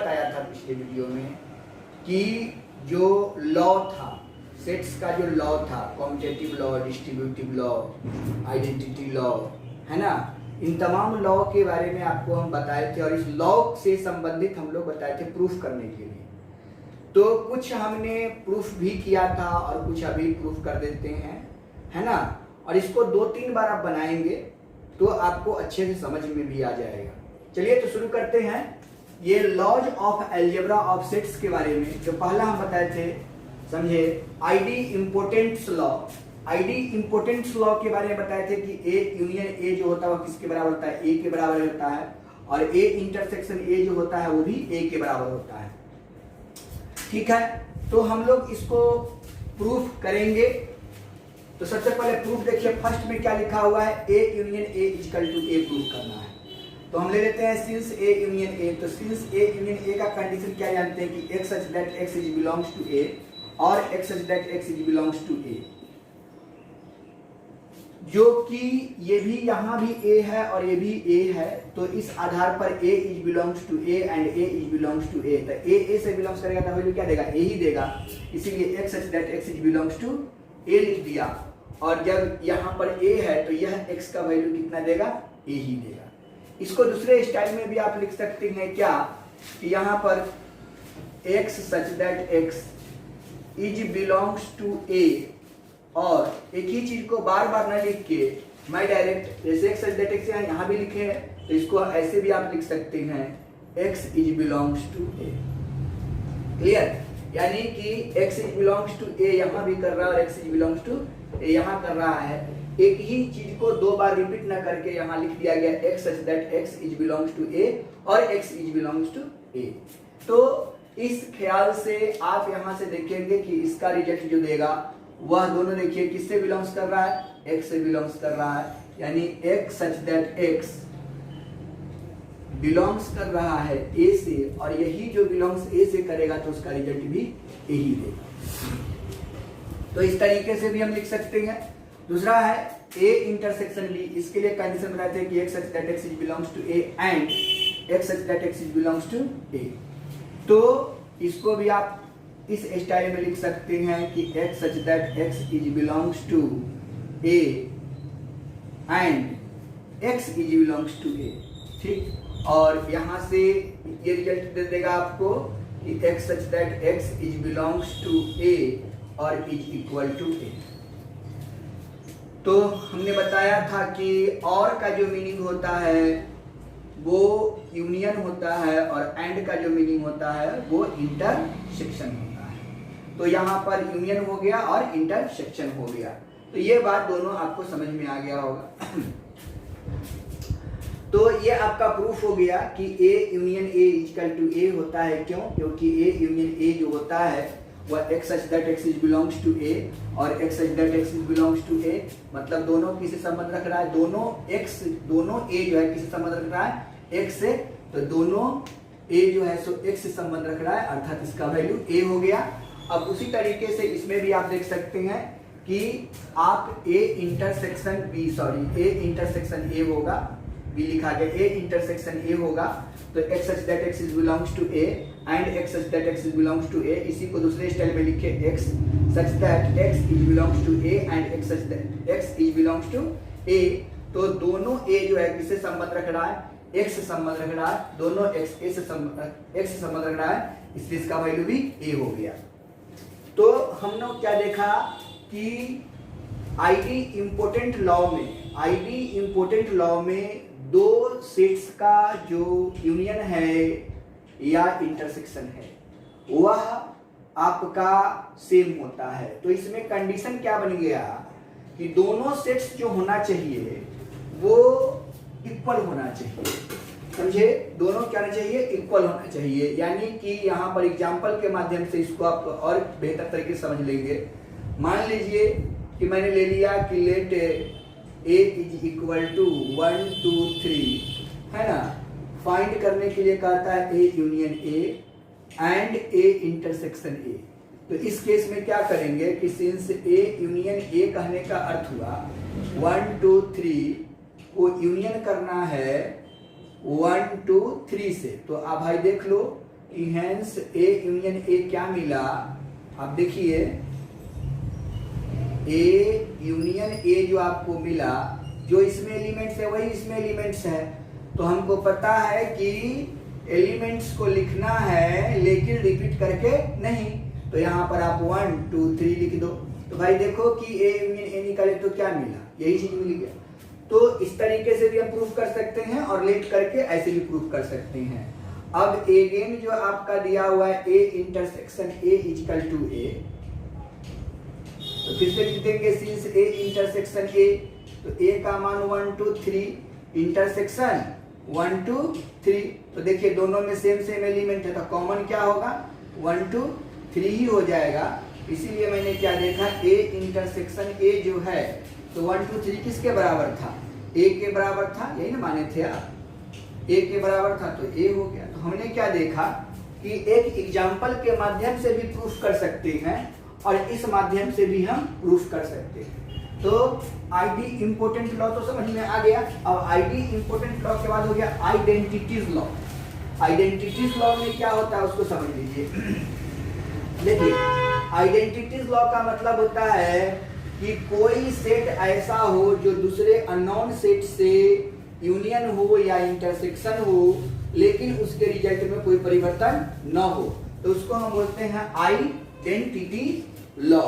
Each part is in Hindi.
बताया था पिछले वीडियो में कि जो लॉ था, सेट्स का जो लॉ था, commutative law, distributive law, identity law, है ना, इन तमाम लॉ के बारे में आपको हम बताए थे और इस लॉ से संबंधित हम लोग बताए थे प्रूफ करने के लिए। तो कुछ हमने प्रूफ भी किया था और कुछ अभी प्रूफ कर देते हैं, है ना, और इसको 2-3 बार आप बनाएंगे तो आपको अच्छे से समझ में भी आ जाएगा। चलिए तो शुरू करते हैं ये laws of algebra of sets के बारे में। जो पहला हम बताए थे, समझे, idempotence law. Idempotence law के बारे में बताए थे कि ए यूनियन ए जो होता है वो किसके बराबर होता है, ए के बराबर होता है, और ए इंटरसेक्शन ए जो होता है वो भी ए के बराबर होता है। ठीक है, तो हम लोग इसको प्रूफ करेंगे। तो सबसे पहले प्रूफ देखिए, फर्स्ट में क्या लिखा हुआ है, A union A equal to A proof करना है। तो हम ले लेते हैं सिंस ए यूनियन ए। तो सिंस ए यूनियन ए का कंडीशन क्या जानते हैं कि x such that x is belongs to A और x such that x is belongs to A, जो कि ये भी यहाँ भी ए है और ये भी ए है। तो इस आधार पर A is belongs to A and A is belongs to A. तो ए से बिलोंग्स करेगा तो वैल्यू क्या देगा, ए ही देगा, इसीलिए x such that x is belongs to A लिख दिया। और जब यहाँ पर ए है तो यह x का वैल्यू कितना देगा, ए ही देगा। इसको दूसरे स्टाइल में भी आप लिख सकते हैं क्या, कि यहाँ पर x such that x is belongs to A, और एक ही चीज को बार बार न लिख के मैं डायरेक्ट जैसे x सच दैट x यहाँ भी लिखे हैं तो इसको ऐसे भी आप लिख सकते हैं, x is belongs to A. Clear, यानी कि x is belongs to A यहाँ भी कर रहा है और x is belongs to A यहाँ कर रहा है। एक ही चीज को 2 बार रिपीट ना करके यहाँ लिख दिया गया x such that x is belongs to A और x is belongs to A. तो इस ख्याल से आप यहाँ से देखेंगे कि इसका रिजल्ट जो देगा वह दोनों देखिए किससे बिलोंग्स कर रहा है, x से बिलोंग्स कर रहा है, यानी x such that x belongs कर रहा है a से, और यही जो बिलोंग्स a से करेगा तो उसका रिजल्ट भी a ही देगा। तो इस तरीके से भी हम लिख सकते हैं। दूसरा है a इंटरसेक्शन b। इसके लिए कंडीशन बनाते हैं कि x such that x is belongs to a and x such that x is belongs to a। तो इसको भी आप इस स्टाइल में लिख सकते हैं कि x such that x is belongs to a and x is belongs to a। ठीक, और यहाँ से ये रिजल्ट दे देगा आपको कि x such that x is belongs to a और इज इक्वल टू ए। तो हमने बताया था कि और का जो मीनिंग होता है वो यूनियन होता है और एंड का जो मीनिंग होता है वो इंटरसेक्शन होता है। तो यहाँ पर यूनियन हो गया और इंटरसेक्शन हो गया। तो ये बात दोनों आपको समझ में आ गया होगा। तो ये आपका प्रूफ हो गया कि A union A equal to A होता है। क्यों? क्योंकि ए यूनियन ए जो होता है वह x such that x is belongs to a और x such that x is belongs to a, मतलब दोनों किससे संबंध रख रहा है, दोनों a जो है किससे संबंध रख रहा है, x से। तो दोनों a जो है सो x से संबंध रख रहा है, अर्थात इसका वैल्यू a हो गया। अब उसी तरीके से इसमें भी आप देख सकते हैं कि आप a इंटरसेक्शन a होगा, b लिखा गया, a इंटरसेक्शन a होगा। तो x such that x is belongs to a and x such that x is belongs to a। इसी को दूसरे स्टाइल में लिखे, x such that x is belongs to a and x such that x is belongs to a। तो दोनों a जो है किससे संबंध रख रहा है, x से संबंध रख रहा है, दोनों x से संबंध रख रहा है, इसलिए इसका वैल्यू भी a हो गया। तो हम लोग क्या देखा कि आईडी इंपोर्टेंट लॉ में दो सेट्स का जो यूनियन है या इंटरसेक्शन है वह आपका सेम होता है। तो इसमें कंडीशन क्या बन गया कि दोनों सेट्स जो होना चाहिए वो इक्वल होना चाहिए। समझे, दोनों क्या होना चाहिए, इक्वल होना चाहिए। यानी कि यहाँ पर एग्जांपल के माध्यम से इसको आप और बेहतर तरीके से समझ लेंगे। मान लीजिए कि मैंने ले लिया कि let a is equal to 1 2 3, है ना। फाइंड करने के लिए कहता है a union a and a intersection a। तो इस केस में क्या करेंगे कि सिंस a यूनियन a कहने का अर्थ हुआ 1 2 3 को यूनियन करना है 1 2 3 से। तो आप भाई देख लो कि हैंस ए यूनियन ए क्या मिला, आप देखिए ए यूनियन ए जो आपको मिला, जो इसमें एलिमेंट्स है वही इसमें एलिमेंट्स है। तो हमको पता है कि एलिमेंट्स को लिखना है लेकिन रिपीट करके नहीं। तो यहाँ पर आप 1 2 3 लिख दो। तो भाई देखो कि ए यूनियन ए निकाले तो क्या मिला, यही चीज मिल गया। तो इस तरीके से भी हम प्रूफ कर सकते हैं और लेट करके ऐसे भी प्रूफ कर सकते हैं। अब अगेन जो आपका दिया हुआ है A intersection A equal to A, तो फिर से लिख देंगे सिंस ए इंटरसेक्शन ए, तो ए का मान 1 2 3 इंटरसेक्शन 1 2 3। तो देखिए दोनों में सेम एलिमेंट है तो कॉमन क्या होगा 1 2 3 ही हो जाएगा। इसीलिए मैंने क्या देखा ए इंटरसेक्शन ए जो है तो 1 2 3 किसके बराबर था, ए के बराबर था, यही ना माने थे आप, ए के बराबर था तो ए हो गया। तो हमने क्या देखा कि एक एग्जाम्पल के माध्यम से भी प्रूफ कर सकते हैं और इस माध्यम से भी हम प्रूफ कर सकते हैं। तो आईडी इंपोर्टेंट लॉ तो समझ में आ गया। अब आईडी इंपोर्टेंट लॉ के बाद हो गया आइडेंटिटीज लॉ। आइडेंटिटीज लॉ में क्या होता है उसको समझ लीजिए। देखिए आइडेंटिटीज लॉ का मतलब होता है कि कोई सेट ऐसा हो जो दूसरे अननोन सेट से यूनियन हो या इंटरसेक्शन हो लेकिन उसके रिजल्ट में कोई परिवर्तन न हो, तो उसको हम बोलते हैं आइडेंटिटी लॉ।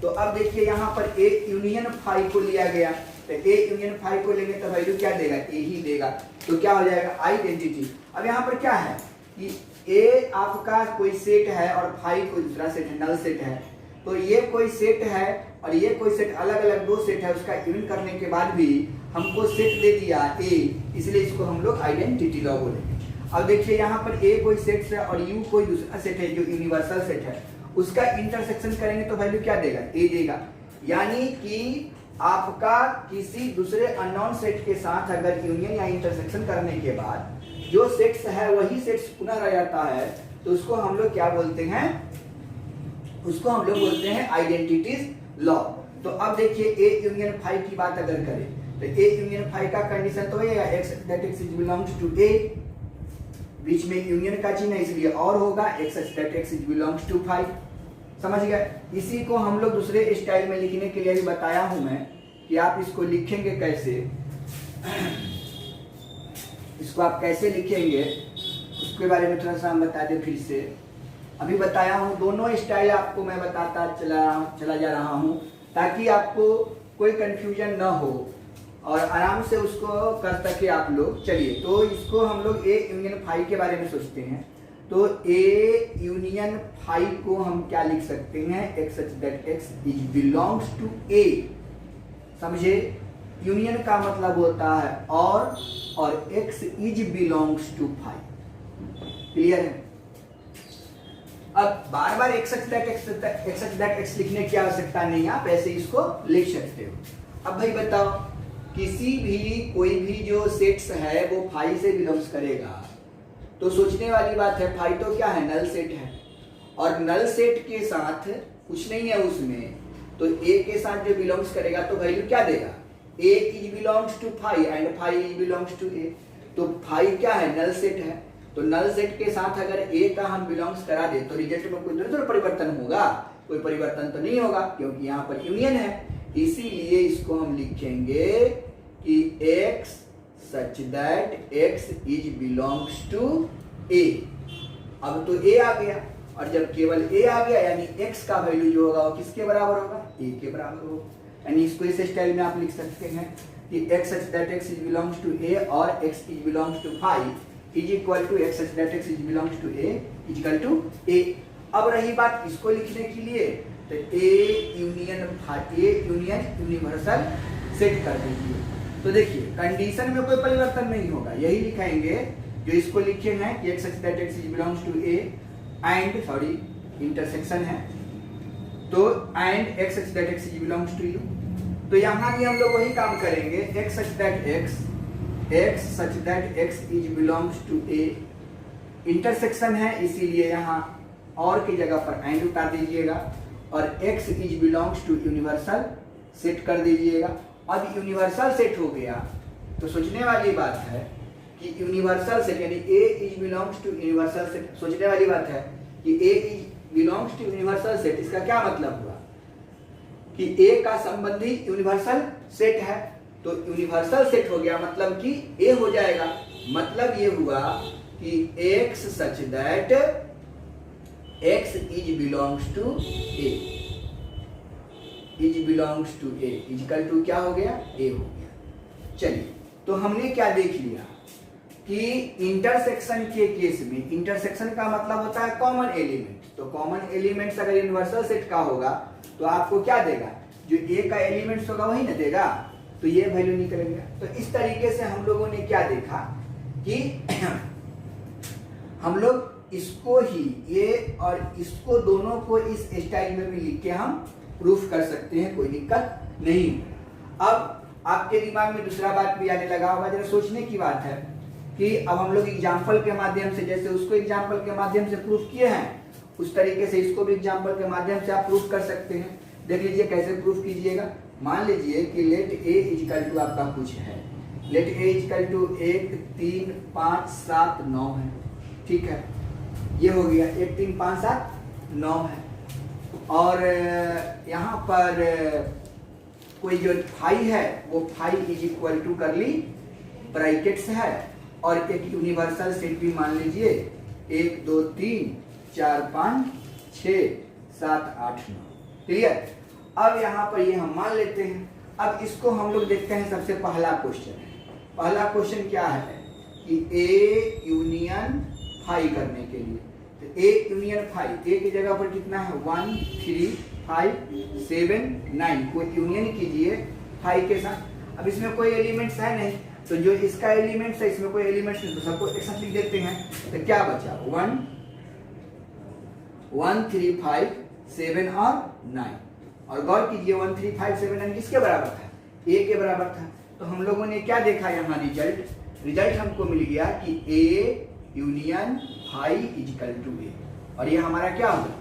तो अब देखिए यहाँ पर ए यूनियन फाई को लिया गया, तो ए यूनियन फाई को लेंगे तो वैल्यू क्या देगा, ए ही देगा। तो क्या हो जाएगा आइडेंटिटी। अब यहाँ पर क्या है कि ए आपका कोई सेट है और फाई कोई दूसरा सेट है, नल सेट है। तो ये कोई सेट है और ये कोई सेट, अलग अलग दो सेट है, उसका यूनियन करने के बाद भी हमको सेट दे दिया ए, इसलिए इसको हम लोग आइडेंटिटी लॉ बोलेंगे। अब देखिए यहाँ पर ए कोई सेट है और यू कोई दूसरा सेट है जो यूनिवर्सल सेट है, उसका इंटरसेक्शन करेंगे तो वैल्यू क्या देगा, ए देगा। यानी कि आपका किसी दूसरे अननोन सेट के साथ अगर यूनियन या इंटरसेक्शन करने के बाद जो सेट्स है वही सेट्स पुनः रह जाता है, तो उसको हम लोग क्या बोलते हैं, उसको हम लोग बोलते हैं आइडेंटिटीज लॉ। तो अब देखिए ए यूनियन फाई की बात अगर करें तो ए यूनियन फाई का कंडीशन तो होगा x that x belongs to A, बीच में यूनियन का चिन्ह है इसलिए और होगा x that x belongs to phi. समझ गए। इसी को हम लोग दूसरे स्टाइल में लिखने के लिए भी बताया हूं मैं कि आप इसको लिखेंगे कैसे, इसको आप कैसे लिखेंगे उसके बारे में थोड़ा सा हम बता दें फिर से। अभी बताया हूं, दोनों स्टाइल आपको मैं बताता चला जा रहा हूं ताकि आपको कोई कंफ्यूजन ना हो और आराम से उसको कर सके आप लोग। चलिए तो इसको हम लोग ए यूनियन फाई के बारे में सोचते हैं। तो ए यूनियन फाई को हम क्या लिख सकते हैं, x such that x is belongs to A. समझे, यूनियन का मतलब होता है और x is belongs to phi. Clear है। अब बार बार एक्स सच दैट एक्स लिखने की आवश्यकता नहीं, आप ऐसे इसको लिख सकते हो। अब भाई बताओ, किसी भी कोई भी जो सेट्स है वो फाई से बिलोंग्स करेगा, तो सोचने वाली बात है फाई तो क्या है, नल सेट है और नल सेट के साथ कुछ नहीं है उसमें, तो ए के साथ जो बिलोंग्स करेगा तो वैल्यू क्या देगा, A is belongs to phi and phi is belongs to A. तो फाई क्या है, नल सेट है, तो नल सेट के साथ अगर ए का हम बिलोंग्स करा दे तो रिजल्ट में कोई थोड़ा परिवर्तन होगा, कोई परिवर्तन तो नहीं होगा क्योंकि यहाँ पर यूनियन है। इसीलिए इसको हम लिखेंगे कि x such that x is belongs to a। अब तो a आ गया और जब केवल a आ गया यानी x का वैल्यू जो होगा वो किसके बराबर होगा, a के बराबर होगा। यानी इसको इस स्टाइल में आप लिख सकते हैं कि x such that x is belongs to a और x is belongs to phi is equal to x such that x is belongs to a is equal to a। अब रही बात इसको लिखने के लिए, तो ए यूनियन यूनिवर्सल सेट कर दीजिए। तो देखिए कंडीशन में कोई परिवर्तन नहीं होगा, यही लिखाएंगे जो इसको लिखे हैं कि x such that x belongs to A and sorry intersection है, तो and x such that x belongs to U. तो यहाँ भी हम लोग वही काम करेंगे, x such that x is belongs to A, intersection है इसीलिए यहाँ और की जगह पर एंड उतार दीजिएगा और x is belongs to universal set कर दीजिएगा। अब यूनिवर्सल सेट हो गया तो सोचने वाली बात है कि यूनिवर्सल सेट यानी A is belongs to universal set. सोचने वाली बात है कि A is belongs to universal set, इसका क्या मतलब हुआ कि ए का संबंधी यूनिवर्सल सेट है, तो यूनिवर्सल सेट हो गया मतलब कि ए हो जाएगा। मतलब ये हुआ कि x such that x is belongs to A, is belongs to A, equal to क्या हो गया, ए हो गया। चलिए, तो हमने क्या देख लिया कि इंटरसेक्शन के केस में, इंटरसेक्शन का मतलब होता है कॉमन एलिमेंट, तो कॉमन एलिमेंट्स अगर यूनिवर्सल सेट का होगा तो आपको क्या देगा, जो ए का एलिमेंट्स होगा वही ना देगा, तो ये वैल्यू निकलेगा। तो इस तरीके से हम लोगों ने क्या देखा कि हम लोग इसको ही, ये और इसको दोनों को इस स्टाइल में भी लिख के हम प्रूफ कर सकते हैं, कोई दिक्कत नहीं। अब आपके दिमाग में दूसरा बात भी आने लगा होगा, जरा सोचने की बात है कि अब हम लोग एग्जाम्पल के माध्यम से, जैसे उसको एग्जाम्पल के माध्यम से प्रूफ किए हैं उस तरीके से इसको भी एग्जाम्पल के माध्यम से आप प्रूफ कर सकते हैं। देख लीजिए कैसे प्रूफ कीजिएगा। मान लीजिए कि लेट ए इक्वल टू आपका कुछ है, लेट ए इक्वल टू 1 3 5 7 9 है, ठीक है, ये हो गया 1 3 5 7 9 है। और यहाँ पर कोई जो फाई है वो फाई इज इक्वल टू कर ली ब्रैकेट्स है, और एक यूनिवर्सल सेट भी मान लीजिए 1 2 3 4 5 6 7 8 9, क्लियर। अब यहाँ पर ये हम मान लेते हैं। अब इसको हम लोग देखते हैं, सबसे पहला क्वेश्चन है, पहला क्वेश्चन क्या है कि ए यूनियन फाई करने के लिए, तो ए यूनियन फाई, ए की जगह पर कितना है 1 3 5 7 9 को यूनियन कीजिए फाई के साथ। अब इसमें कोई एलिमेंट्स है नहीं, तो जो इसका एलिमेंट्स है इसमें कोई एलिमेंट्स नहीं, तो सबको एक साथ लिख देते हैं। तो क्या बचा 1 1 3 5 7 और 9, और गौर कीजिए 1 3 5 7 9 किसके बराबर था, ए के बराबर था। तो हम लोगों ने क्या देखा यहाँ रिजल्ट हमको मिल गया कि A union phi equal to A, और ये हमारा क्या हो गया,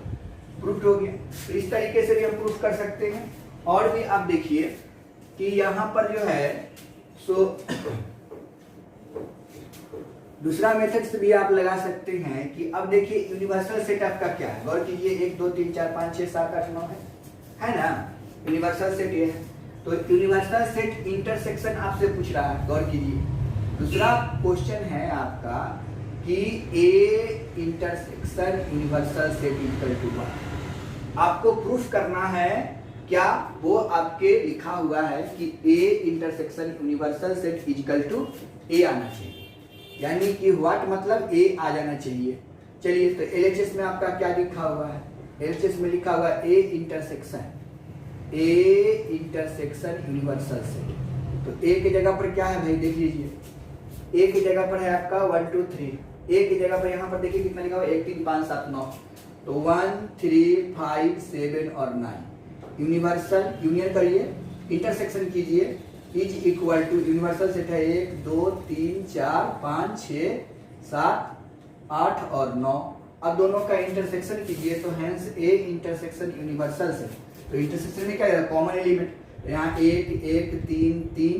प्रूफ हो गया। तो इस तरीके से भी हम प्रूफ कर सकते हैं। और भी आप देखिए कि यहाँ पर जो है सो दूसरा मेथड से भी आप लगा सकते हैं कि अब देखिए यूनिवर्सल सेट आपका क्या है, गौर कीजिए 1 2 3 4 5 6 7 8 9 है ना, यूनिवर्सल सेट ये है। तो यूनिवर्सल सेट इंटरसेक्शन आपसे पूछ रहा है, गौर कीजिए। दूसरा क्वेश्चन है आपका कि A intersection universal set equal to 1, आपको प्रूफ करना है क्या, वो आपके लिखा हुआ है कि A intersection universal set equal to A आना चाहिए, यानी कि व्हाट मतलब ए आ जाना चाहिए। चलिए, तो एलएचएस में आपका क्या लिखा हुआ है, एलएचएस में लिखा हुआ है ए इंटरसेक्शन यूनिवर्सल सेट। तो ए की जगह पर क्या है भाई, देख लीजिए, ए की जगह पर है आपका 1 2 3, ए की जगह पर यहाँ पर देखिए कितना लिखा हुआ है 1 3 5 7 9, तो 1 3 5 7 और 9 यूनिवर्सल, यूनियन करिए, इंटरसेक्शन कीजिए, is equal to universal set है 1 2 3 4 5 6 7 8 और 9। अब दोनों का इंटरसेक्शन कीजिए, तो hence A intersection universal set. तो इंटरसेक्शन में क्या है, कॉमन एलिमेंट, यहाँ 1 1 3 3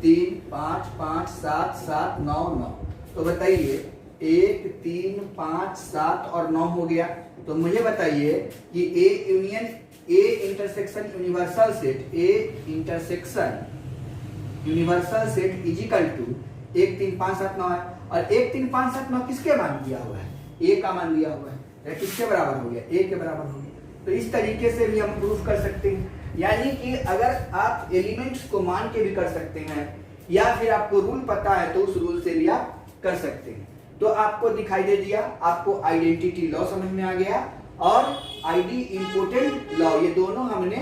3 5 5 7 7 9 9। तो बताइए 1 3 5 7 और 9 हो गया। तो मुझे बताइए कि A union A intersection universal set, A intersection universal set is equal to 1 3 5 7 9 है, और 1 3 5 7 9 किसके मान दिया हुआ है, ए का मान दिया हुआ है, किसके बराबर हो गया, ए के बराबर हो गया। तो इस तरीके से भी हम प्रूफ कर सकते हैं, यानी कि अगर आप एलिमेंट्स को मान के भी कर सकते हैं, या फिर आपको रूल पता है तो उस रूल से भी आप कर सकते हैं। तो आपको दिखाई दे दिया, आपको आइडेंटिटी लॉ समझ में आ गया, और आईडी इंपोर्टेंट लॉ, ये दोनों हमने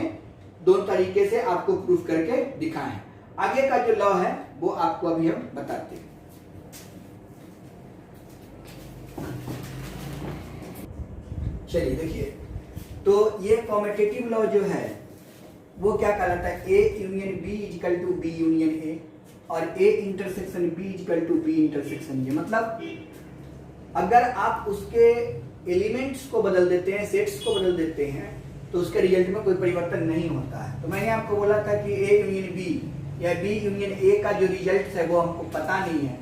दो तरीके से आपको प्रूफ करके दिखाए हैं। आगे का जो लॉ है वो आपको अभी हम बताते हैं। चलिए देखिए, तो ये कॉमेटेटिव लॉ जो है वो क्या कहलाता है, A union B equal to B union A, और A intersection B equal to B intersection A. मतलब अगर आप उसके एलिमेंट्स को बदल देते हैं, सेट्स को बदल देते हैं, तो उसके रिजल्ट में कोई परिवर्तन नहीं होता है। तो मैंने आपको बोला था कि ए यूनियन बी या बी यूनियन ए का जो रिजल्ट है वो हमको पता नहीं है,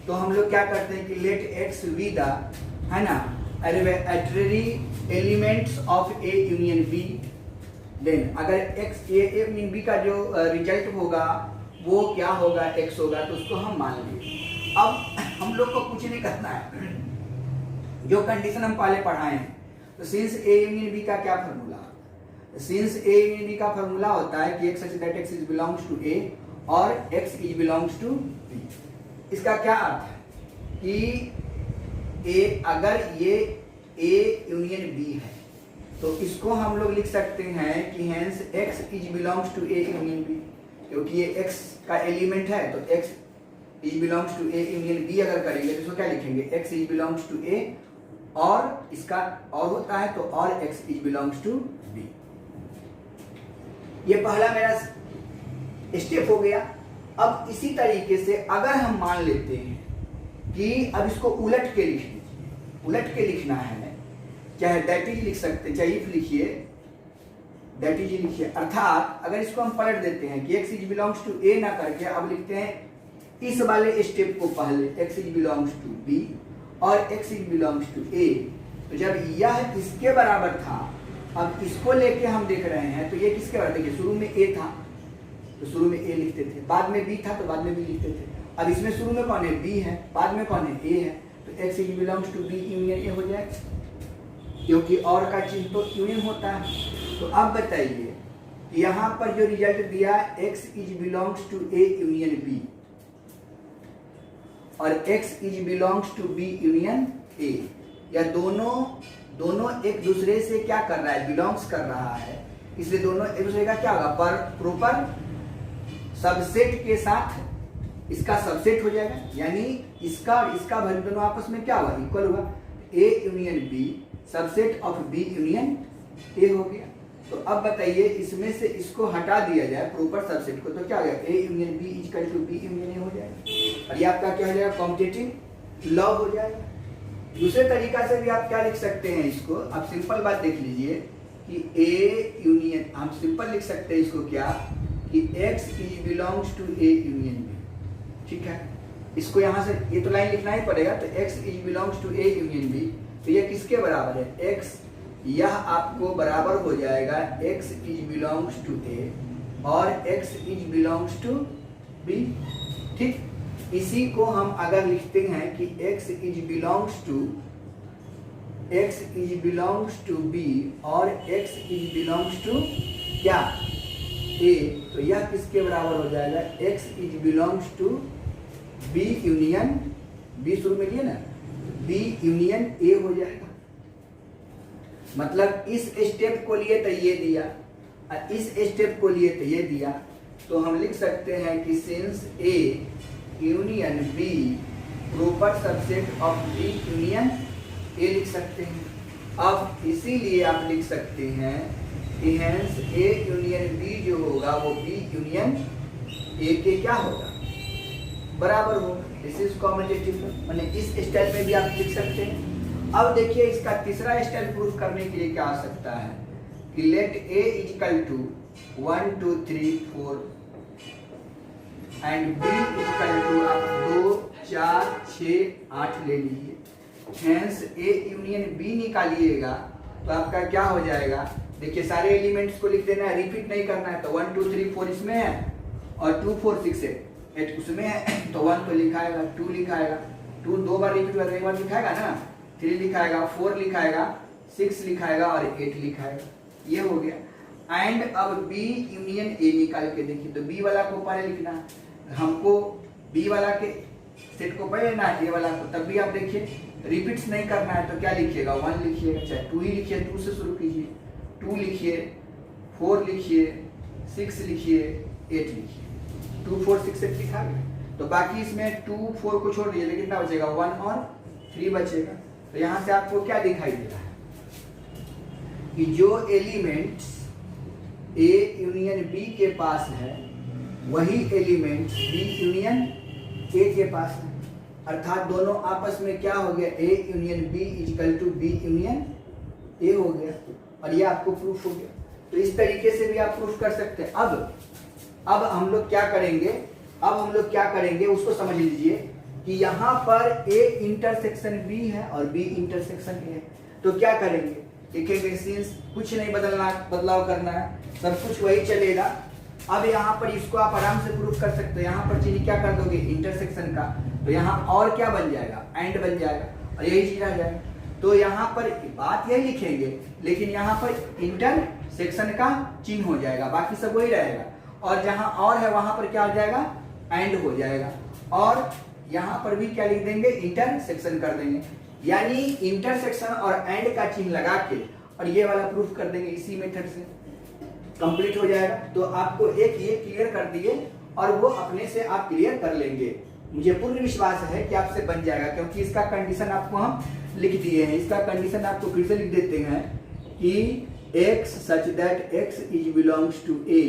तो हम लोग क्या करते हैं कि लेट एक्स बी द, है ना, arbitrary elements of A union B. Then अगर एक्स ए यूनियन बी का जो रिजल्ट होगा वो क्या होगा, एक्स होगा, तो उसको हम मान लेंगे। अब हम लोग को कुछ नहीं करना है, जो कंडीशन हम पहले पढ़ाए हैं। तो सिंस ए यूनियन बी का क्या formula, since A union B का फॉर्मूला होता है कि x such that x is belongs to A और x is belongs to B. इसका क्या अर्थ है कि ए, अगर ये ए यूनियन बी है तो इसको हम लोग लिख सकते हैं कि hence x is belongs to A union B, क्योंकि ये एक्स का एलिमेंट है तो x is belongs to A union B अगर करेंगे तो इसको क्या लिखेंगे, x is belongs to A, और इसका और होता है तो और x is belongs to B. ये पहला मेरा स्टेप हो गया। अब इसी तरीके से अगर हम मान लेते हैं कि अब इसको उलट के लिख लीजिए, उलट के लिखना है, चाहे दैट इज लिख सकते हैं, चाहे इफ लिखिए, दैट इज लिखिए। अर्थात अगर इसको हम पलट देते हैं कि एक्स इज बिलोंग्स टू ए ना करके अब लिखते हैं इस वाले स्टेप को पहले, x is belongs to B और x is belongs to A. तो जब यह इसके बराबर था, अब इसको लेके हम देख रहे हैं तो ये किसके बराबर, देखिए शुरू में ए था तो शुरू में ए लिखते थे, बाद में बी था तो बाद में बी लिखते थे। अब इसमें शुरू में कौन है, बी है, बाद में कौन है, ए है, तो x is belongs to B union A हो जाएगा, क्योंकि और का चीज तो यूनियन होता है। तो अब बताइए यहाँ पर जो रिजल्ट दिया x is belongs to A union B और x is belongs to B union A, या दोनों एक दूसरे से क्या कर रहा है, बिलोंग्स कर रहा है, इसलिए दोनों एक दूसरे का क्या होगा, पर प्रॉपर सबसेट के साथ इसका सबसेट हो जाएगा, यानी इसका और इसका वैल्यू दोनों आपस में क्या हुआ, इक्वल हुआ। A union B subset of B union A हो गया। तो अब बताइए इसमें से इसको हटा दिया जाए प्रॉपर सबसेट को, तो क्या हो गया, A union B equal to B union A हो जाएगा, और ये आपका क्या हो जाएगा, कॉम्पिटिटिव लॉ हो जाएगा। दूसरे तरीका से भी आप क्या लिख सकते हैं इसको, आप सिंपल बात देख लीजिए कि ए यूनियन, हम सिंपल लिख सकते हैं इसको क्या, कि x is belongs to A union B, ठीक है। इसको यहाँ से ये तो लाइन लिखना ही पड़ेगा, तो x is belongs to A union B, तो ये किसके बराबर है, एक्स, यह आपको बराबर हो जाएगा x is belongs to A और x is belongs to B, ठीक। इसी को हम अगर लिखते हैं कि x is belongs to B और x इज बिलोंग्स टू क्या, a, तो यह किसके बराबर हो जाएगा, x is belongs to b union, b शुरू में लिए ना, b यूनियन a हो जाएगा। मतलब इस स्टेप को लिए तो ये दिया और इस स्टेप को लिए तो ये दिया, तो हम लिख सकते हैं कि since a union B proper subset of B union A लिख सकते हैं। अब इसीलिए आप लिख सकते हैं कि हेंस ए यूनियन बी जो होगा वो बी यूनियन ए के क्या होगा, बराबर होगा। दिस इज कॉम्पिटिटिव, माने इस स्टाइल में भी आप लिख सकते हैं। अब देखिए इसका तीसरा स्टाइल प्रूफ करने के लिए क्या आ सकता है कि let A equal to 1 2 3 4 and B equal to आप 2 4 6 8 ले लीजिए। हेंस ए यूनियन बी निकालिएगा तो आपका क्या हो जाएगा, देखिए सारे एलिमेंट्स को लिख देना है, रिपीट नहीं करना है। तो 1 2 3 4 इसमें है और 2 4 6 8 उसमें है, तो 1 तो लिखाएगा, 2 लिखाएगा, 2 दो बार रिपीट करके एक बार लिखाएगा ना, 3 लिखाएगा, 4 लिखाएगा, 6 लिखाएगा और 8 लिखाएगा, ये हो गया। एंड अब B यूनियन A निकाल के देखिए, तो B वाला को पहले लिखना है, हमको B वाला के सेट को पहले लेना है, A वाला को, तब भी आप देखिए रिपीट्स नहीं करना है तो क्या लिखिएगा, 1 लिखिएगा, चाहे 2 ही लिखिए, 2 से शुरू कीजिए, 2 लिखिए, 4 लिखिए, 6 लिखिए, 8 लिखिए, 2 4 6 8 लिखा गया। तो बाकी इसमें 2 4 को छोड़ दीजिए, लेकिन कितना बचेगा, 1 और 3 बचेगा। तो यहाँ से आपको क्या दिखाई दे रहा है कि जो एलिमेंट्स A यूनियन B के पास है वही एलिमेंट्स B यूनियन A के पास है, अर्थात दोनों आपस में क्या हो गया, A union B equal to B union A हो गया, और ये आपको प्रूफ हो गया। तो इस तरीके से भी आप प्रूफ कर सकते हैं। अब हम लोग क्या करेंगे, उसको समझ लीजिए कि यहाँ पर ए इंटरसेक्शन बी है और बी इंटरसेक्शन ए है, तो क्या करेंगे, लिखेंगे सिंस, कुछ नहीं बदलाव करना है, सब कुछ वही चलेगा। अब यहाँ पर इसको आप आराम से प्रूफ कर सकते हो, यहाँ पर चीज क्या कर दोगे इंटरसेक्शन का, तो यहाँ और क्या बन जाएगा, एंड बन जाएगा और यही चीज आ जाएगा। तो यहाँ पर बात यही लिखेंगे, लेकिन यहाँ पर इंटरसेक्शन का चिन्ह हो जाएगा, बाकी सब वही रहेगा। और जहाँ और है वहां पर क्या हो जाएगा, एंड हो जाएगा। और यहाँ पर भी क्या लिख देंगे, इंटरसेक्शन कर देंगे, यानी इंटरसेक्शन और एंड का चिन्ह लगा के और ये वाला प्रूफ कर देंगे, इसी मेथड से कंप्लीट हो जाएगा। तो आपको एक ये क्लियर कर दिए और वो अपने से आप क्लियर कर लेंगे। मुझे पूर्ण विश्वास है कि आपसे बन जाएगा, क्योंकि इसका कंडीशन आपको हम लिख दिए हैं। इसका कंडीशन आपको फिर से लिख देते हैं कि x such that x is belongs to A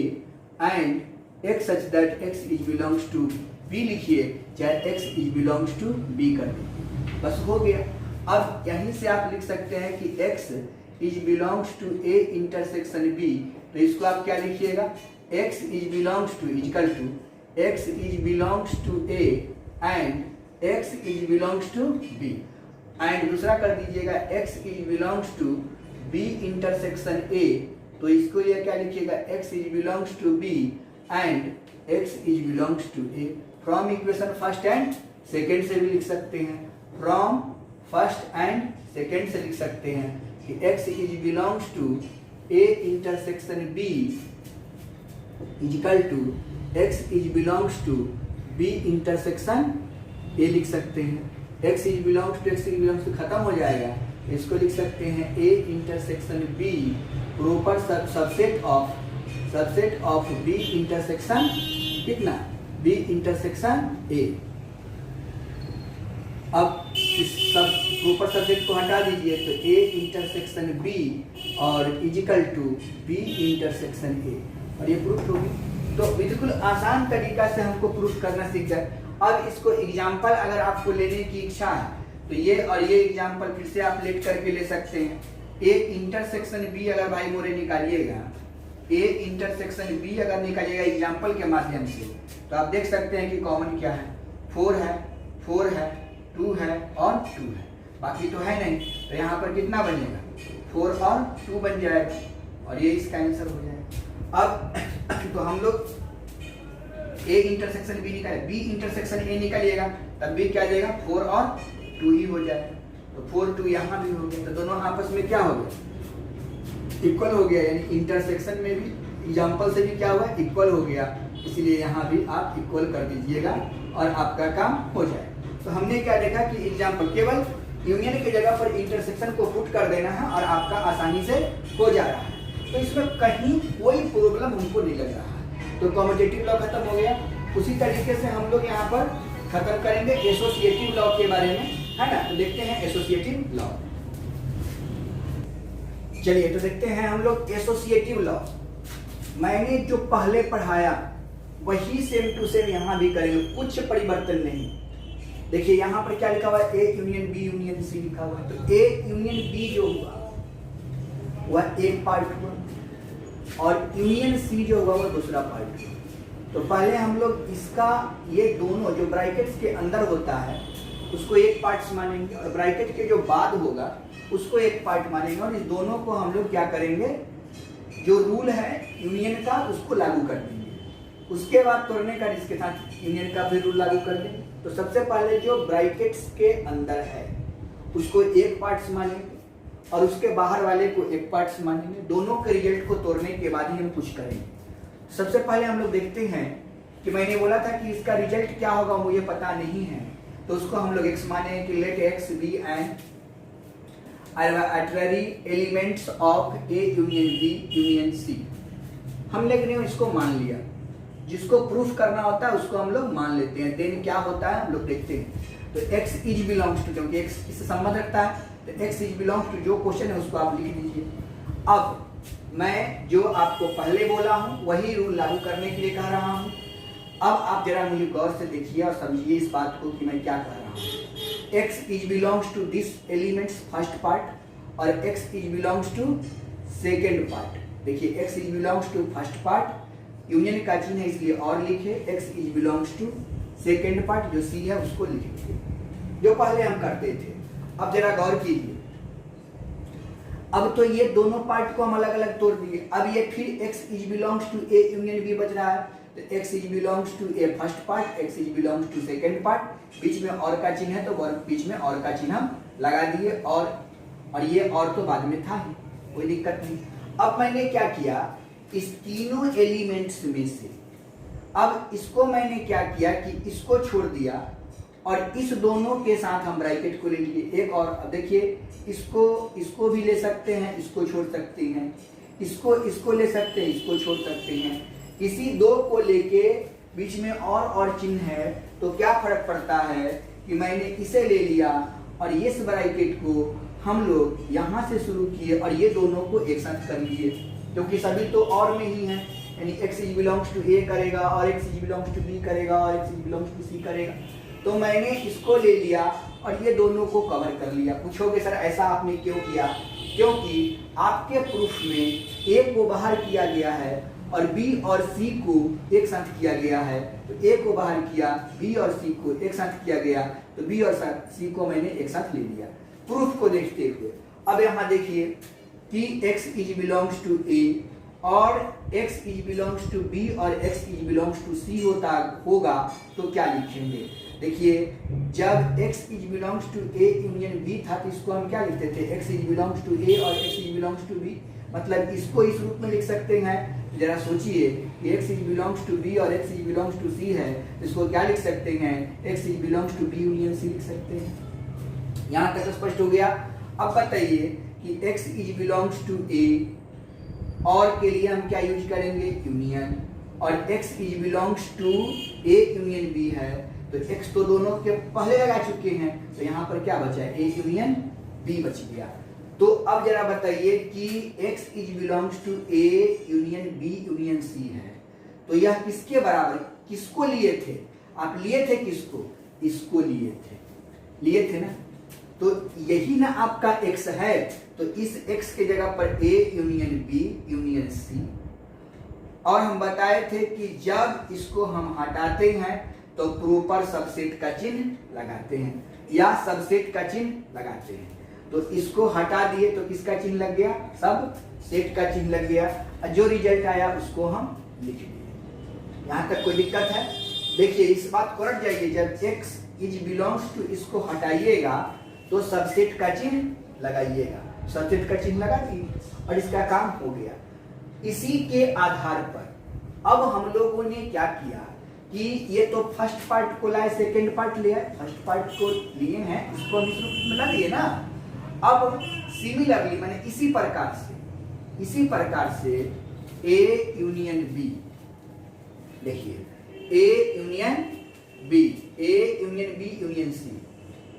and x such that x is belongs to B लिखिए, चाहे x is belongs to B कर दीजिए, बस हो गया। अब यहीं से आप लिख सकते हैं कि x is belongs to A intersection B, तो इसको आप क्या लिखिएगा, x is belongs to equal to x is belongs to A and x is belongs to B, and दूसरा कर दीजिएगा x is belongs to B intersection A, तो इसको ये क्या लिखिएगा, x is belongs to B and x is belongs to A। From equation first and second से भी लिख सकते हैं, फ्रॉम फर्स्ट एंड सेकेंड से लिख सकते हैं कि x is belongs to A intersection B equal to x is belongs to B intersection A लिख सकते हैं। x is belongs to खत्म हो जाएगा, इसको लिख सकते हैं A intersection B proper subset of B intersection कितना, B इंटरसेक्शन A। अब इस सब प्रॉपर सबसेट को हटा दीजिए, तो A इंटरसेक्शन B और equal to B intersection A, और ये प्रूफ होगी। तो बिल्कुल आसान तरीका से हमको प्रूफ करना सीख जाए। अब इसको एग्जाम्पल अगर आपको लेने की इच्छा है तो ये और ये एग्जाम्पल फिर से आप लेट करके ले सकते हैं। ए इंटरसेक्शन बी अगर भाई मोरे निकालिएगा, ए इंटरसेक्शन बी अगर निकालिएगा एग्जाम्पल के माध्यम से, तो आप देख सकते हैं कि कॉमन क्या है, 4 है, 2 है और 2 है, बाकी तो है नहीं। तो यहाँ पर कितना बनेगा, 4 और 2 बन जाएगा और ये इसका आंसर हो जाएगा। अब तो हम लोग ए इंटरसेक्शन बी निकाले, बी इंटरसेक्शन ए निकालिएगा, तब भी क्या जाएगा, 4 और 2 ही हो जाएगा। तो 4 2 यहाँ भी हो गया, तो दोनों आपस में क्या हो गया, इक्वल हो गया, यानी इंटरसेक्शन में भी एग्जाम्पल से भी क्या हुआ, इक्वल हो गया। इसलिए यहाँ भी आप इक्वल कर दीजिएगा और आपका काम हो जाएगा। तो हमने क्या देखा कि एग्जाम्पल केवल यूनियन की जगह पर इंटरसेक्शन को पुट कर देना है और आपका आसानी से हो जा रहा है। तो इसमें कहीं कोई प्रॉब्लम हमको नहीं लग रहा है। तो कम्यूटेटिव लॉ खत्म हो गया। उसी तरीके से हम लोग यहाँ पर खत्म करेंगे एसोसिएटिव लॉ के बारे में, है ना। तो देखते हैं एसोसिएटिव लॉ। चलिए तो देखते हैं हम लोग एसोसिएटिव लॉ। मैंने जो पहले पढ़ाया वही सेम टू सेम यहाँ भी करेंगे, कुछ परिवर्तन नहीं। देखिए यहाँ पर क्या लिखा हुआ है, A union B union C लिखा हुआ है। तो ए यूनियन बी जो हुआ वह एक पार्ट हुआ और यूनियन सी जो हुआ वह दूसरा पार्ट हुआ। तो पहले हम लोग इसका ये दोनों जो ब्रैकेट्स के अंदर होता है उसको एक पार्ट मानेंगे और ब्रैकेट के जो बाद होगा उसको एक पार्ट मानेंगे, और इस दोनों को हम लोग क्या करेंगे, जो रूल है यूनियन का उसको लागू कर देंगे। उसके बाद तोड़ने का जिसके साथ यूनियन का भी रूल लागू कर देंगे। तो सबसे पहले जो ब्रैकेट्स के अंदर है उसको एक पार्ट्स मानेंगे और उसके बाहर वाले को एक पार्ट्स मानेंगे। दोनों के रिजल्ट को तोड़ने के बाद ही हम कुछ करेंगे। सबसे पहले हम लोग देखते हैं कि मैंने बोला था कि इसका रिजल्ट क्या होगा मुझे पता नहीं है, तो उसको हम लोग x माने कि let x be and arbitrary elements of A union B union C. हम लिख रहे हैं इसको मान लिया, जिसको प्रूफ करना होता है उसको हम लोग मान लेते हैं। देन क्या होता है हम लोग देखते हैं। तो x इज बिलोंग्स टू, क्योंकि x किससे संबंध रखता है, तो x इज बिलोंग्स टू जो क्वेश्चन है उसको आप लिख दीजिए। अब मैं जो आपको पहले बोला हूं वही रूल लागू करने के लिए कह रहा हूं। अब आप जरा मुझे गौर से देखिए और समझिए इस बात को कि मैं क्या कह रहा हूं। x is belongs to this elements first part और x is belongs to second part. देखिए x is belongs to first part, union का चिन्ह है इसलिए और लिखे, x is belongs to second part जो सी है उसको लिखेंगे, जो पहले हम करते थे। अब जरा गौर कीजिए, अब तो ये दोनों पार्ट को हम अलग अलग तोड़ दिए। अब ये फिर x is belongs to A union B बच रहा है, तो x is belongs to A first part, x is belongs to second part, बीच में और का चिन्ह है तो बीच में और का चिन्ह हम लगा दिए, और ये और तो बाद में था ही, कोई दिक्कत नहीं। अब मैंने क्या किया, इस तीनों एलिमेंट्स में से अब इसको मैंने क्या किया कि इसको छोड़ दिया और इस दोनों के साथ हम ब्रैकेट को ले लिए एक और। अब देखिए इसको भी ले सकते हैं, इसको छोड़ सकते हैं, इसको ले सकते हैं, इसको छोड़ सकते हैं। किसी दो को लेके बीच में और चिन्ह है तो क्या फर्क पड़ता है कि मैंने इसे ले लिया और इस ब्रैकेट को हम लोग यहाँ से शुरू किए और ये दोनों को एक साथ कर लिए, क्योंकि सभी तो और में ही है, यानी x is belongs to A करेगा और x is belongs to B करेगा और x is belongs to C करेगा। तो मैंने इसको ले लिया और ये दोनों को कवर कर लिया। पूछोगे सर ऐसा आपने क्यों किया? क्योंकि आपके प्रूफ में ए को बाहर किया गया है और बी और सी को एक साथ किया गया है, तो ए को बाहर किया, बी और सी को एक साथ किया गया, तो बी और सी को मैंने एक साथ ले लिया प्रूफ को देखते हुए। अब यहाँ देखिए कि x is belongs to A और x is belongs to B और x is belongs to C होगा तो क्या लिखेंगे? देखिए जब x is belongs to A union B था तो इसको हम क्या लिखते थे, x is belongs to A और x is belongs to B, मतलब इसको इस रूप में लिख सकते हैं। जरा सोचिए कि x is belongs to B और x is belongs to C है, इसको क्या लिख सकते हैं, x is belongs to B union C लिख सकते हैं। यहाँ तक स्पष्ट हो गया। अब बताइए कि x is belongs to A और के लिए हम क्या यूज करेंगे, यूनियन, और x is belongs to A union B है तो x तो दोनों के पहले लगा चुके हैं, तो यहाँ पर क्या बचा है, ए यूनियन बी बच गया। तो अब जरा बताइए कि x is belongs to A union B union C है, तो यह किसके बराबर, किसको लिए थे आप, लिए थे किसको, इसको लिए थे ना, तो यही ना आपका x है, तो इस x के जगह पर a union b union c। और हम बताए थे कि जब इसको हम हटाते हैं तो प्रॉपर सबसेट का चिन्ह लगाते हैं या सबसेट का चिन्ह लगाते हैं। तो इसको हटा दिए तो किसका चिन्ह लग गया, सब सेट का चिन्ह लग गया, जो रिजल्ट आया उसको हम लिख दिए। यहाँ तक कोई दिक्कत है? देखिए इस बात को रट जाइए, जब x इज बिलोंग्स टू इसको हटाइएगा तो सबसेट का चिन्ह लगाइएगा, सबसेट का चिन्ह लगा दिए और इसका काम हो गया। इसी के आधार पर अब हम लोगों ने क्या किया कि ये तो फर्स्ट पार्ट को लाए, सेकेंड पार्ट लिया, फर्स्ट पार्ट को लिए हैं, इसको हम इस रूप में ला दिए ना। अब सिमिलरली मैंने इसी प्रकार से ए यूनियन बी, देखिए A union B, A union B union C,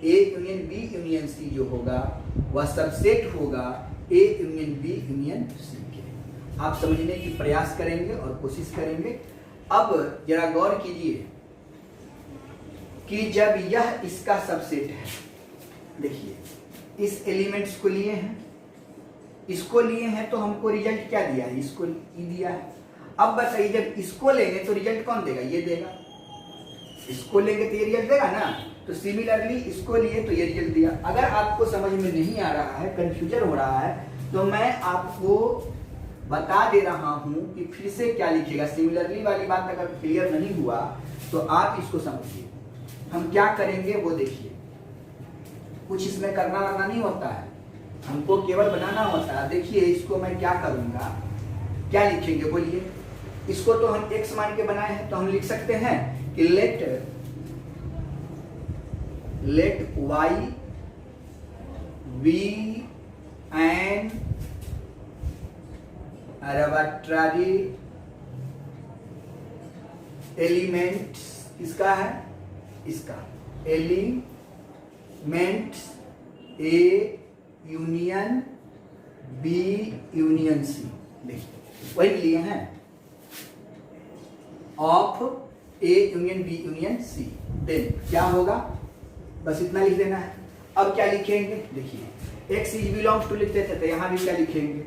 A union B union C जो होगा वह सबसेट होगा A union B union C के। आप समझने की प्रयास करेंगे और कोशिश करेंगे। अब जरा गौर कीजिए कि जब यह इसका सबसेट है, देखिए इस एलिमेंट्स को लिए हैं, इसको लिए हैं तो हमको रिजल्ट क्या दिया है, इसको ई दिया है। अब बताइए जब इसको लेंगे तो रिजल्ट कौन देगा, ये देगा, इसको लेंगे तो ये रिजल्ट देगा ना। तो सिमिलरली इसको लिए तो ये रिजल्ट दिया। अगर आपको समझ में नहीं आ रहा है, कंफ्यूजन हो रहा है, तो मैं आपको बता दे रहा हूं कि फिर से क्या लिखेगा। सिमिलरली वाली बात अगर क्लियर नहीं हुआ तो आप इसको समझिए। हम क्या करेंगे वो देखिए, कुछ इसमें करना वरना नहीं होता है, हमको केवल बनाना होता है। देखिए इसको मैं क्या करूंगा, क्या लिखेंगे बोलिए। इसको तो हम x मान के बनाए हैं, तो हम लिख सकते हैं कि let y be an arbitrary element, इसका है, इसका elements A union B union C, देखिए वही लिए हैं, of A union B union C. Then क्या होगा, बस इतना लिख देना है। अब क्या लिखेंगे, देखिए x इज बिलोंग्स टू लिखते थे तो यहां भी क्या लिखेंगे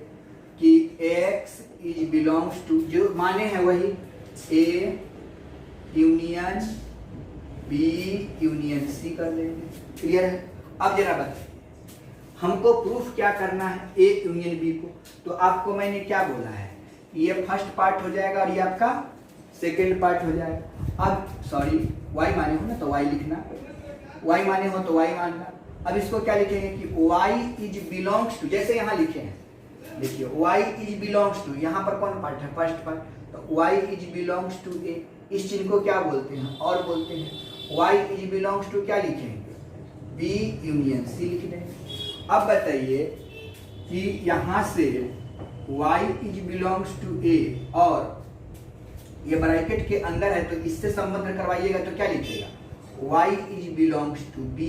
कि x इज बिलोंग्स टू, जो माने हैं वही, A union B union C कर लेंगे। क्लियर है? अब जरा बताइए हमको प्रूफ क्या करना है ए यूनियन बी को। तो आपको मैंने क्या बोला है, ये फर्स्ट पार्ट हो जाएगा और ये आपका सेकेंड पार्ट हो जाएगा। अब सॉरी वाई माने हो ना तो वाई लिखना, वाई माने हो तो वाई मानना। अब इसको क्या लिखेंगे कि वाई इज बिलोंग्स टू, जैसे यहाँ लिखे हैं देखिए वाई इज बिलोंग्स टू, यहाँ पर कौन पार्ट है, फर्स्ट पार्ट, तो वाई इज बिलोंग्स टू ए, इस चिन्ह को क्या बोलते हैं और बोलते हैं। वाई इज बिलोंग्स टू क्या लिखेंगे, बी यूनियन सी लिख देंगे। अब बताइए कि यहाँ से Y is belongs to A और ये ब्रैकेट के अंदर है तो इससे संबंध करवाइएगा तो क्या लिखेगा, y is belongs to b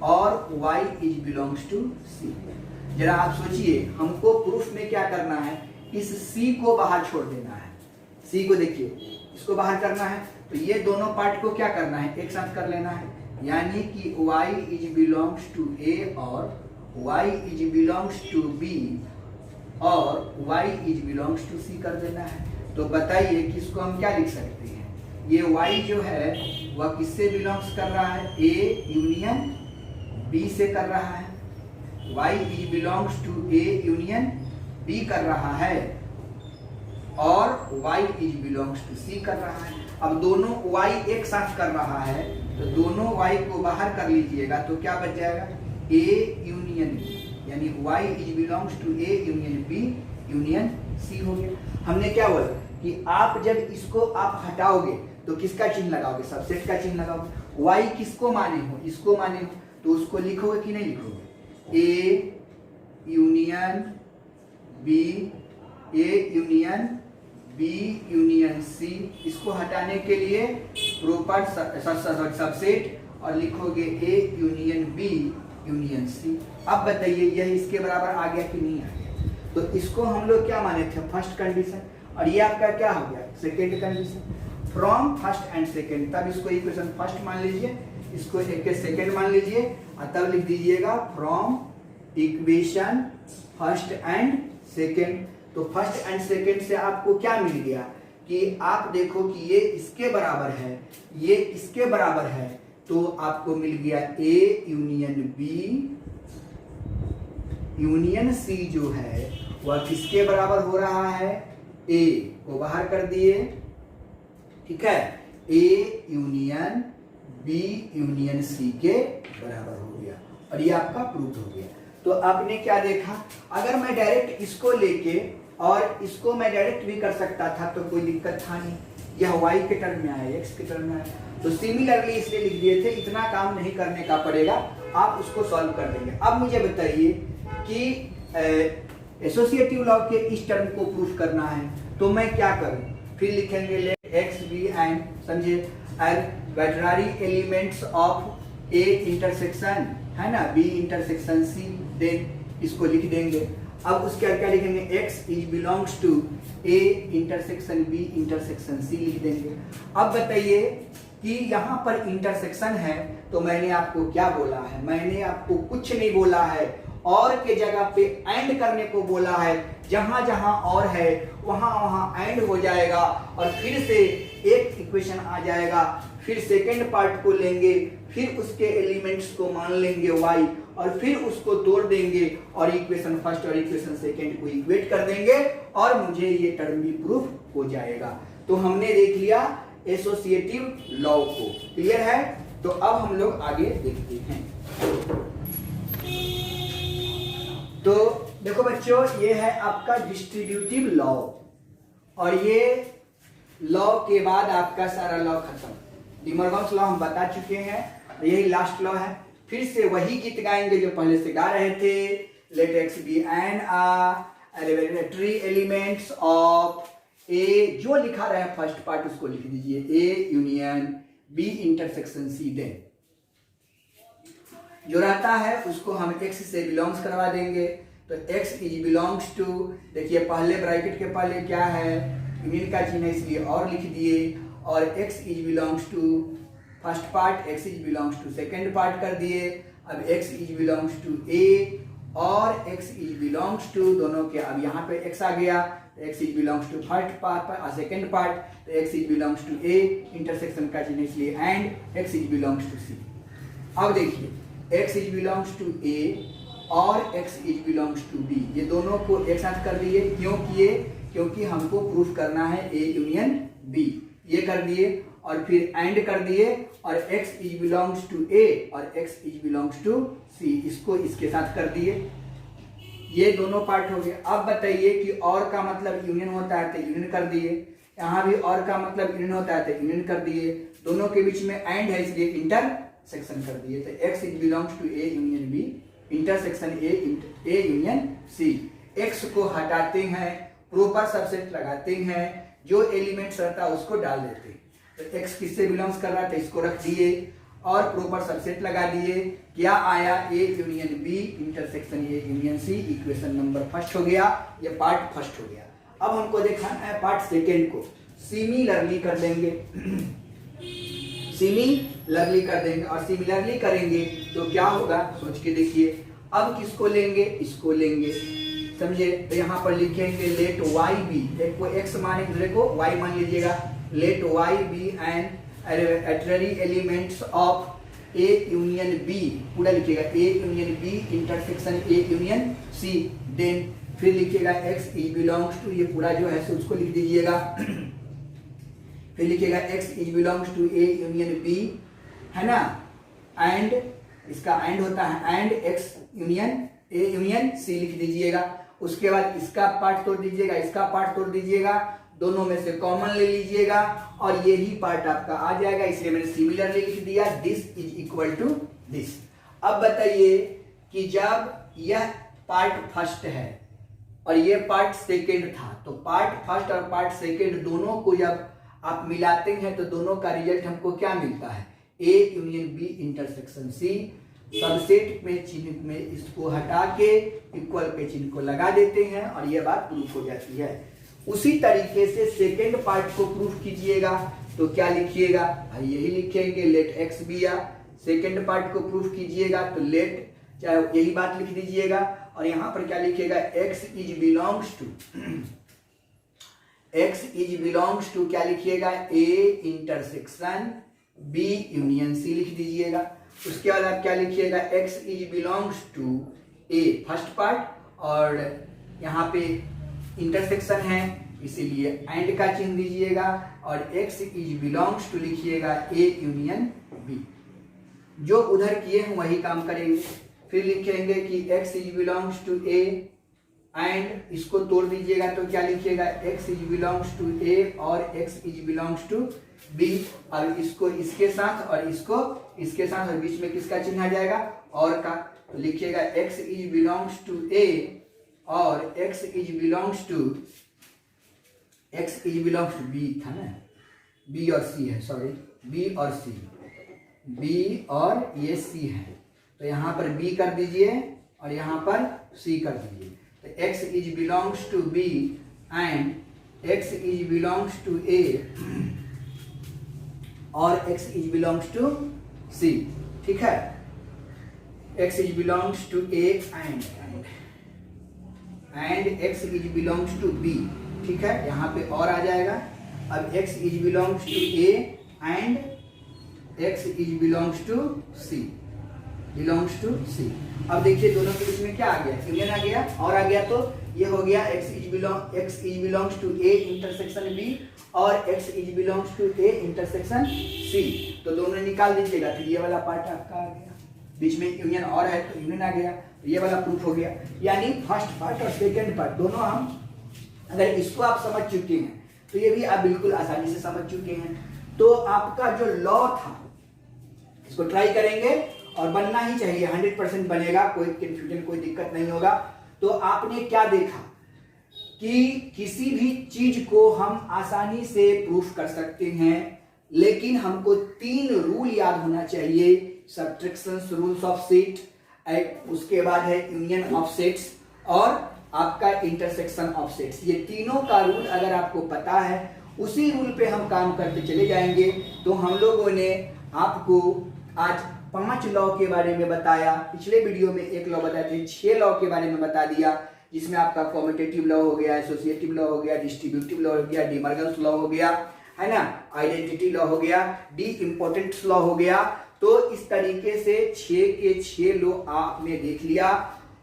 और y is belongs to c। जरा आप सोचिए हमको प्रूफ में क्या करना है, इस c को बाहर छोड़ देना है। c को देखिए इसको बाहर करना है तो ये दोनों पार्ट को क्या करना है, एक साथ कर लेना है, यानी कि y is belongs to a और y is belongs to b और y is belongs to c कर देना है। तो बताइए कि इसको हम क्या लिख सकते हैं, ये y जो है वह किससे बिलोंग्स कर रहा है, a यूनियन b से कर रहा है, y is belongs to a union b कर रहा है और y is belongs to c कर रहा है। अब दोनों y एक साथ कर रहा है तो दोनों y को बाहर कर लीजिएगा तो क्या बच जाएगा, a यूनियन b, यानी y is belongs to a union b union c हो गया। हमने क्या बोला कि आप जब इसको आप हटाओगे तो किसका चिन्ह लगाओगे, सबसेट का चिन्ह लगाओगे। y किसको माने हो, इसको माने हो तो उसको लिखोगे कि नहीं लिखोगे, a union b, a union b union c। इसको हटाने के लिए प्रॉपर सबसेट और लिखोगे a union b union c। अब बताइए यह इसके बराबर आ गया कि नहीं आ गया, तो इसको हम लोग क्या माने थे, फर्स्ट कंडीशन, और ये आपका क्या हो गया, second condition. From first and second, तब इसको इक्वेशन फर्स्ट मान लीजिए, इसको एक सेकेंड मान लीजिए और तब लिख दीजिएगा from equation first and second. तो फर्स्ट एंड सेकेंड से आपको क्या मिल गया कि आप देखो कि ये इसके बराबर है, ये इसके बराबर है, तो आपको मिल गया A union B union C जो है वह किसके बराबर हो रहा है, ए को बाहर कर दिए, ठीक है, A union B union C के बराबर हो गया और ये आपका प्रूफ हो गया। तो आपने क्या देखा, अगर मैं डायरेक्ट इसको लेके और इसको मैं डायरेक्ट भी कर सकता था तो कोई दिक्कत था नहीं, यह y के टर्म में आया, x के टर्म में आया, तो सिमिलरली इसलिए लिख दिए थे, इतना काम नहीं करने का पड़ेगा, आप उसको सॉल्व कर देंगे। अब मुझे बताइए कि एसोसिएटिव लॉ के इस टर्म को प्रूफ करना है तो मैं क्या करूं, फिर लिखेंगे लेट एक्स बी एंड, समझे, arbitrary elements of A intersection, है ना, बी इंटरसेक्शन सी, देन इसको लिख देंगे। अब उसके बाद क्या लिखेंगे, x is belongs to a intersection b intersection c लिख देंगे। अब बताइए कि यहाँ पर इंटरसेक्शन है तो मैंने आपको क्या बोला है, मैंने आपको कुछ नहीं बोला है, और के जगह पे एंड करने को बोला है, जहां जहां और है वहां वहां एंड हो जाएगा और फिर से एक इक्वेशन आ जाएगा, फिर सेकेंड पार्ट को लेंगे, फिर उसके एलिमेंट्स को मान लेंगे y और फिर उसको तोड़ देंगे और इक्वेशन फर्स्ट और इक्वेशन सेकेंड को इक्वेट कर देंगे और मुझे ये टर्म भी प्रूफ हो जाएगा। तो हमने देख लिया एसोसिएटिव लॉ को, क्लियर है। तो अब हम लोग आगे देखते हैं। तो देखो बच्चों, ये है आपका डिस्ट्रीब्यूटिव लॉ और ये लॉ के बाद आपका सारा लॉ खत्म। डिमर्गन्स लॉ हम बता चुके हैं, यही लास्ट लॉ है। फिर से वही गीत गाएंगे जो पहले से गा रहे थे, let x be and arbitrary elements of A, जो लिखा रहा है फर्स्ट पार्ट उसको लिख दीजिए, A union B intersection C, then जो रहता है उसको हम x से बिलोंग्स करवा देंगे। तो x इज बिलोंग्स टू, देखिए पहले ब्रैकेट के पहले क्या है, यूनियन का चिन्ह है इसलिए और लिख दिए, और x is belongs to first part, x is belongs to second part कर दिए। अब x is belongs to a और x इज बिलोंग्स टू दोनों के, अब यहाँ पे x आ गया, x is belongs to first part और सेकेंड पार्ट, तो x is belongs to A, intersection का चिन्ह इसलिए and x is belongs to C. अब देखिए x is belongs to A और x is belongs to B, ये दोनों को एक साथ कर दिए। क्यों किए? क्योंकि हमको प्रूफ करना है ए यूनियन बी, ये कर दिए और फिर एंड कर दिए और x is belongs to A और एक्स इज बिलोंग्स टू सी, इसको इसके साथ कर दिए। ये दोनों पार्ट हो गए। अब बताइए कि और का मतलब यूनियन होता है तो यूनियन कर दिए, यहाँ भी और का मतलब यूनियन होता है तो यूनियन कर दिए, दोनों के बीच में एंड है इसलिए इंटरसेक्शन कर दिए। तो x is belongs to A union B, intersection A union C. X को हटाते हैं, प्रॉपर सबसेट लगाते हैं, जो एलिमेंट्स रहता है उसको डाल देते हैं। तो एक्स किससे बिलोंग्स कर रहा था, इसको रख दिए और प्रॉपर सबसेट लगा दिए। क्या आया? A union B intersection A union C. Equation number first हो गया, ये पार्ट फर्स्ट हो गया। अब हमको दिखाना है पार्ट सेकेंड को, सिमिलरली कर देंगे सिमिलरली कर देंगे और सिमिलरली करेंगे तो क्या होगा सोच के देखिए। अब किसको लेंगे? इसको लेंगे, समझे? तो यहाँ पर लिखेंगे लेट वाई बी, एक को एक्स माने दूसरे को वाई मान लीजिएगा। Let Y be and arbitrary elements of A union B, पूरा लिखिएगा A union B intersection A union C. Then फिर लिखिएगा एक्स इज बिलोंग्स टू, ये पूरा जो है उसको लिख दीजिएगा। फिर लिखिएगा X is belongs to A union B, है ना, एंड इसका एंड होता है and X union A union C लिख दीजिएगा। उसके बाद इसका पार्ट तोड़ दीजिएगा, इसका पार्ट तोड़ दीजिएगा, दोनों में से कॉमन ले लीजिएगा और यही पार्ट आपका आ जाएगा, इसलिए मैंने सिमिलरली लिख दिया। This is equal to this. अब बताइए कि जब यह पार्ट फर्स्ट है और ये पार्ट सेकेंड था, तो पार्ट फर्स्ट और पार्ट सेकेंड दोनों को जब आप मिलाते हैं तो दोनों का रिजल्ट हमको क्या मिलता है? A union B intersection C. Subset में चिन्ह में इसको हटा के इक्वल पे चिन्ह को लगा देते हैं और यह बात प्रूफ हो जाती है। उसी तरीके से सेकेंड पार्ट को प्रूफ कीजिएगा तो क्या लिखिएगा भाई? यही लिखेंगे लेट एक्स बी। या सेकेंड पार्ट को प्रूफ कीजिएगा तो लेट, चाहे यही बात लिख दीजिएगा और यहां पर क्या लिखिएगा? X is belongs to, X is belongs to क्या लिखिएगा? A intersection B union C लिख दीजिएगा। उसके बाद आप क्या लिखिएगा? X is belongs to A first part और यहाँ पे इंटरसेक्शन है इसीलिए एंड का चिन्ह दीजिएगा और एक्स इज बिलोंग्स टू लिखिएगा ए यूनियन बी। जो उधर किए हैं वही काम करेंगे। फिर लिखेंगे कि x is belongs to A and इसको तोड़ दीजिएगा तो क्या लिखिएगा? X is belongs to A और x is belongs to B. और इसको इसके साथ और इसको इसके साथ और बीच में किसका चिन्ह आ जाएगा? और का। तो लिखिएगा X is belongs to A और x is belongs to B था ना, बी और सी है, सॉरी बी और सी, बी और ये सी है, तो यहाँ पर बी कर दीजिए और यहाँ पर सी कर दीजिए। तो x is belongs to B and x is belongs to A और x is belongs to C. ठीक है, x is belongs to A and x is belongs to B. ठीक है, यहाँ पे और आ जाएगा। अब x is belongs to A and x is belongs to C, अब देखिए दोनों के बीच में क्या आ गया? यूनियन आ गया और आ गया, तो ये हो गया x is belongs to A intersection B और x is belongs to A intersection C. तो दोनों निकाल दीजिएगा, फिर ये वाला पार्ट आपका आ गया। बीच में यूनियन और है तो यूनियन आ गया, ये वाला प्रूफ हो गया। यानी फर्स्ट पार्ट और सेकेंड पार्ट दोनों हम, अगर इसको आप समझ चुके हैं तो ये भी आप बिल्कुल आसानी से समझ चुके हैं। तो आपका जो लॉ था इसको ट्राई करेंगे और बनना ही चाहिए, 100% बनेगा, कोई कंफ्यूजन कोई दिक्कत नहीं होगा। तो आपने क्या देखा कि किसी भी चीज को हम आसानी से प्रूफ कर सकते हैं, लेकिन हमको 3 रूल याद होना चाहिए। सब्ट्रैक्शन रूल्स ऑफ सेट, उसके बाद है यूनियन ऑफ सेट्स और आपका इंटरसेक्शन ऑफ सेट्स। ये तीनों का रूल अगर आपको पता है, उसी रूल पे हम काम करते चले जाएंगे। तो हम लोगों ने आपको आज 5 लॉ के बारे में बताया, पिछले वीडियो में 1 लॉ बताए थे, 6 लॉ के बारे में बता दिया जिसमें आपका कॉम्यूटेटिव लॉ हो गया, एसोसिएटिव लॉ हो गया, डिस्ट्रीब्यूटिव लॉ हो गया, डिमर्गन्स लॉ हो गया, है ना, आइडेंटिटी लॉ हो गया, डी इम्पोर्टेंस लॉ हो गया। तो इस तरीके से 6 के 6 लॉ आपने देख लिया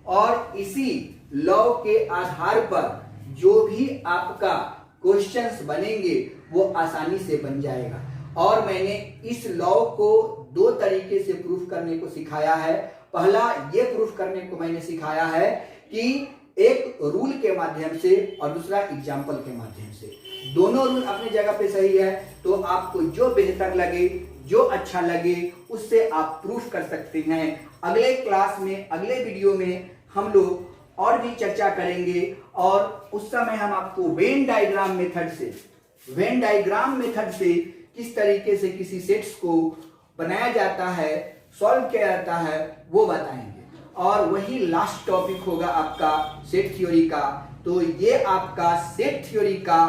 और इसी लॉ के आधार पर जो भी आपका क्वेश्चंस बनेंगे वो आसानी से बन जाएगा। और मैंने इस लॉ को 2 तरीके से प्रूफ करने को सिखाया है। पहला ये प्रूफ करने को मैंने सिखाया है कि एक रूल के माध्यम से और दूसरा एग्जाम्पल के माध्यम से। दोनों रूल अपनी जगह पे सही है, तो आपको जो बेहतर लगे, जो अच्छा लगे, उससे आप प्रूफ कर सकते हैं। अगले क्लास में, अगले वीडियो में हम लोग और भी चर्चा करेंगे और उस समय हम आपको वेन डायग्राम मेथड से किस तरीके से किसी सेट्स को बनाया जाता है, सॉल्व किया जाता है, वो बताएंगे। और वही लास्ट टॉपिक होगा आपका सेट थ्योरी का। तो ये आपका सेट थ्योरी का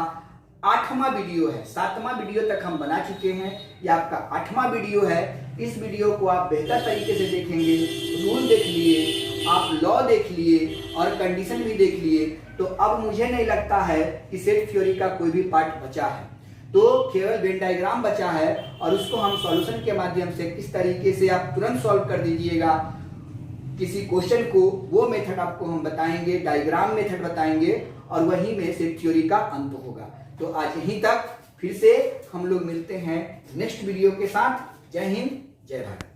8वां वीडियो है। 7वां वीडियो तक हम बना चुके हैं, ये आपका 8वां वीडियो है। इस वीडियो को आप बेहतर तरीके से देखेंगे, रूल देख लिए, आप लॉ देख लिए और कंडीशन भी देख लिए, तो अब मुझे नहीं लगता है कि सेट थ्योरी का कोई भी पार्ट बचा है। तो केवल वेन डायग्राम बचा है और उसको हम सॉल्यूशन के माध्यम से किस तरीके से आप तुरंत सॉल्व कर दीजिएगा किसी क्वेश्चन को, वो मेथड आपको हम बताएंगे, डायग्राम मेथड बताएंगे और वही में सेट थ्योरी का अंत होगा। तो आज यहीं तक, फिर से हम लोग मिलते हैं नेक्स्ट वीडियो के साथ। जय हिंद, जय भारत।